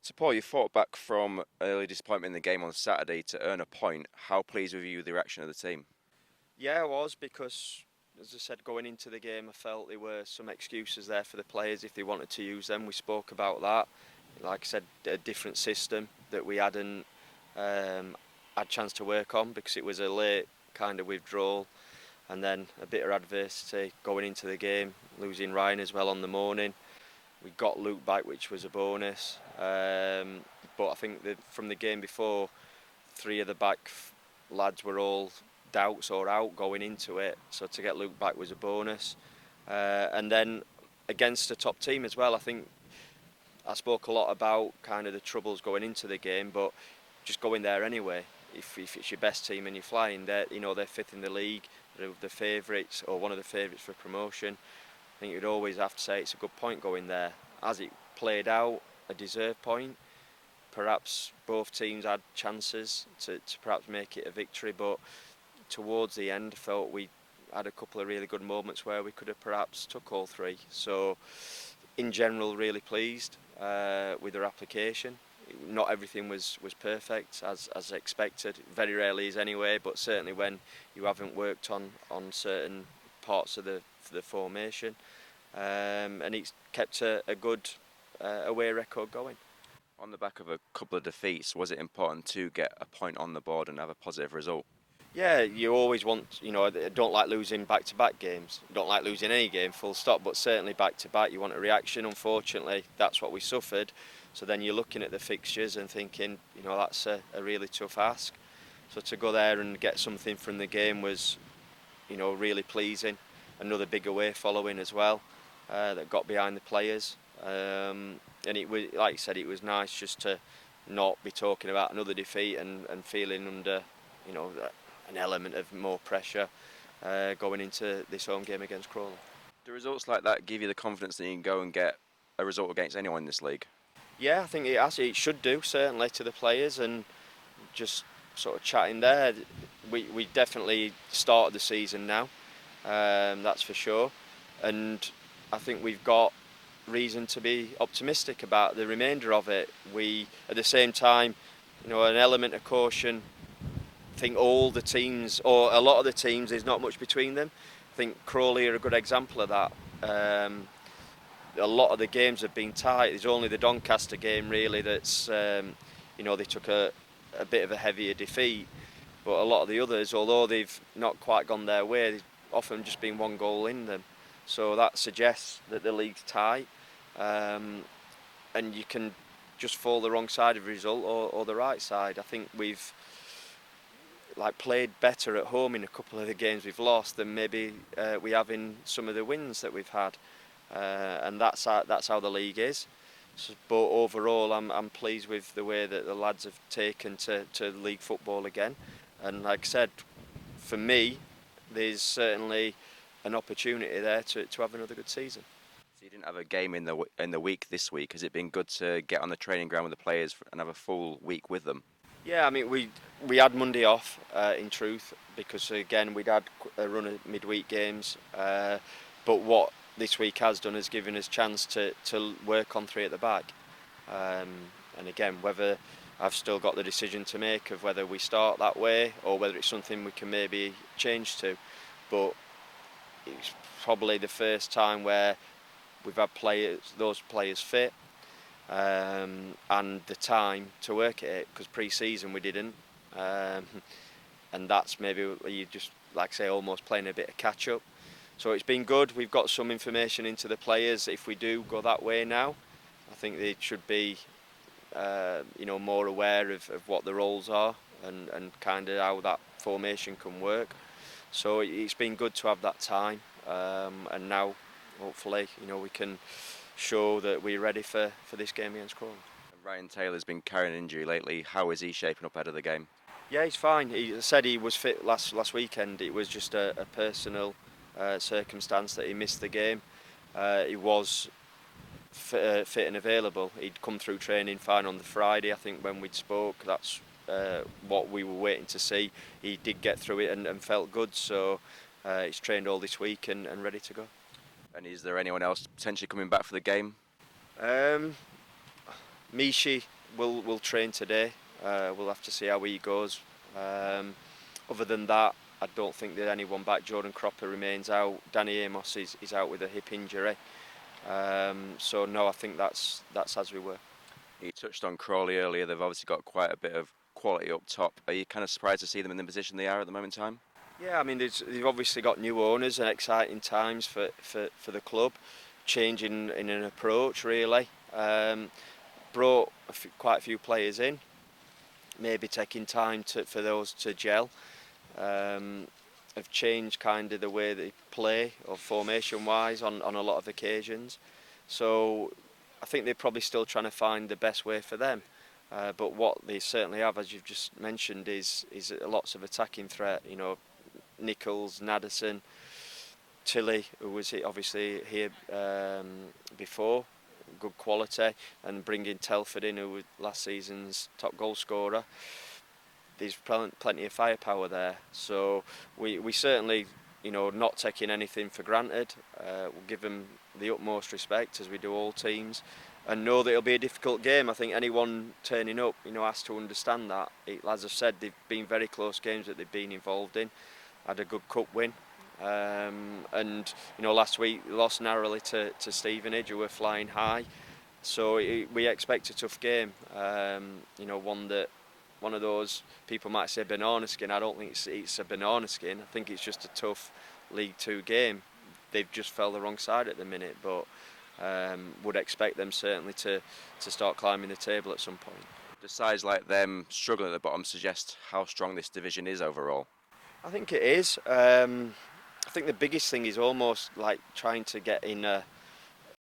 So Paul, you fought back from early disappointment in the game on Saturday to earn a point. How pleased were you with the reaction of the team? Yeah, I was because, as I said, going into the game, I felt there were some excuses there for the players if they wanted to use them. We spoke about that. Like I said, a different system that we hadn't had chance to work on because it was a late kind of withdrawal and then a bit of adversity going into the game, losing Ryan as well on the morning. We got Luke back, which was a bonus. But I think that from the game before, three of the lads were all doubts or out going into it. So to get Luke back was a bonus. And then against a top team as well, I think I spoke a lot about kind of the troubles going into the game, but just going there anyway. If it's your best team and you're flying, they're fifth in the league, they're the favourites or one of the favourites for promotion. I think you'd always have to say it's a good point going there. As it played out, a deserved point. Perhaps both teams had chances to perhaps make it a victory, but towards the end I felt we had a couple of really good moments where we could have perhaps took all three. So in general, really pleased with our application. Not everything was perfect as expected. Very rarely is anyway, but certainly when you haven't worked on certain parts of the formation, and it's kept a good away record going. On the back of a couple of defeats, was it important to get a point on the board and have a positive result? Yeah, you always want, I don't like losing back-to-back games. Don't like losing any game, full stop, but certainly back-to-back, you want a reaction. Unfortunately, that's what we suffered. So then you're looking at the fixtures and thinking, that's a really tough ask. So to go there and get something from the game was, really pleasing. Another big away following as well, that got behind the players. And it was, like you said, it was nice just to not be talking about another defeat and feeling under, an element of more pressure going into this home game against Crawley. Do results like that give you the confidence that you can go and get a result against anyone in this league? Yeah, I think it should do, certainly to the players, and just sort of chatting there. We definitely started the season now, that's for sure, and I think we've got reason to be optimistic about the remainder of it. We, at the same time, an element of caution. I think all the teams, or a lot of the teams, there's not much between them. I think Crawley are a good example of that. A lot of the games have been tight. There's only the Doncaster game really that's, they took a bit of a heavier defeat. But a lot of the others, although they've not quite gone their way, there's often just been one goal in them. So that suggests that the league's tight, and you can just fall the wrong side of a result or the right side. I think we've played better at home in a couple of the games we've lost than maybe we have in some of the wins that we've had, and that's how the league is. So, but overall, I'm pleased with the way that the lads have taken to league football again, and like I said, for me, there's certainly an opportunity there to have another good season. So you didn't have a game in the week this week. Has it been good to get on the training ground with the players and have a full week with them? Yeah, I mean we had Monday off in truth because again we'd had a run of midweek games, but what this week has done is given us chance to work on three at the back, and again whether I've still got the decision to make of whether we start that way or whether it's something we can maybe change to, but it's probably the first time where we've had those players fit. And the time to work at it, because pre-season we didn't, and that's maybe you just like say almost playing a bit of catch up. So it's been good. We've got some information into the players. If we do go that way now, I think they should be more aware of what the roles are and kind of how that formation can work. So it's been good to have that time, and now hopefully we can show that we're ready for this game against Crawley. Ryan Taylor's been carrying an injury lately. How is he shaping up ahead of the game? Yeah, he's fine. He said he was fit last weekend. It was just a personal circumstance that he missed the game. He was fit and available. He'd come through training fine on the Friday, I think, when we'd spoke. That's what we were waiting to see. He did get through it and felt good, so he's trained all this week and ready to go. And is there anyone else potentially coming back for the game? Mishi we'll train today. We'll have to see how he goes. Other than that, I don't think there's anyone back. Jordan Cropper remains out. Danny Amos is out with a hip injury. So no, I think that's as we were. You touched on Crawley earlier. They've obviously got quite a bit of quality up top. Are you kind of surprised to see them in the position they are at the moment in time? Yeah, I mean they've obviously got new owners and exciting times for the club, changing in an approach really. Brought quite a few players in, maybe taking time for those to gel. Have changed kind of the way they play or formation wise on a lot of occasions. So I think they're probably still trying to find the best way for them. But what they certainly have, as you've just mentioned, is lots of attacking threat. You know, Nichols, Naderson, Tilly, who was obviously here before, good quality, and bringing Telford in, who was last season's top goal scorer. There's plenty of firepower there, so we certainly, you know, not taking anything for granted. We'll give them the utmost respect, as we do all teams, and know that it'll be a difficult game. I think anyone turning up, you know, has to understand that. As I've said, they've been very close games that they've been involved in. Had a good cup win, and you know, last week lost narrowly to Stevenage, who were flying high. So we expect a tough game. You know, one of those people might say banana skin. I don't think it's a banana skin. I think it's just a tough League Two game. They've just fell the wrong side at the minute, but would expect them certainly to start climbing the table at some point. Do sides like them struggling at the bottom suggest how strong this division is overall? I think it is. I think the biggest thing is almost like trying to get in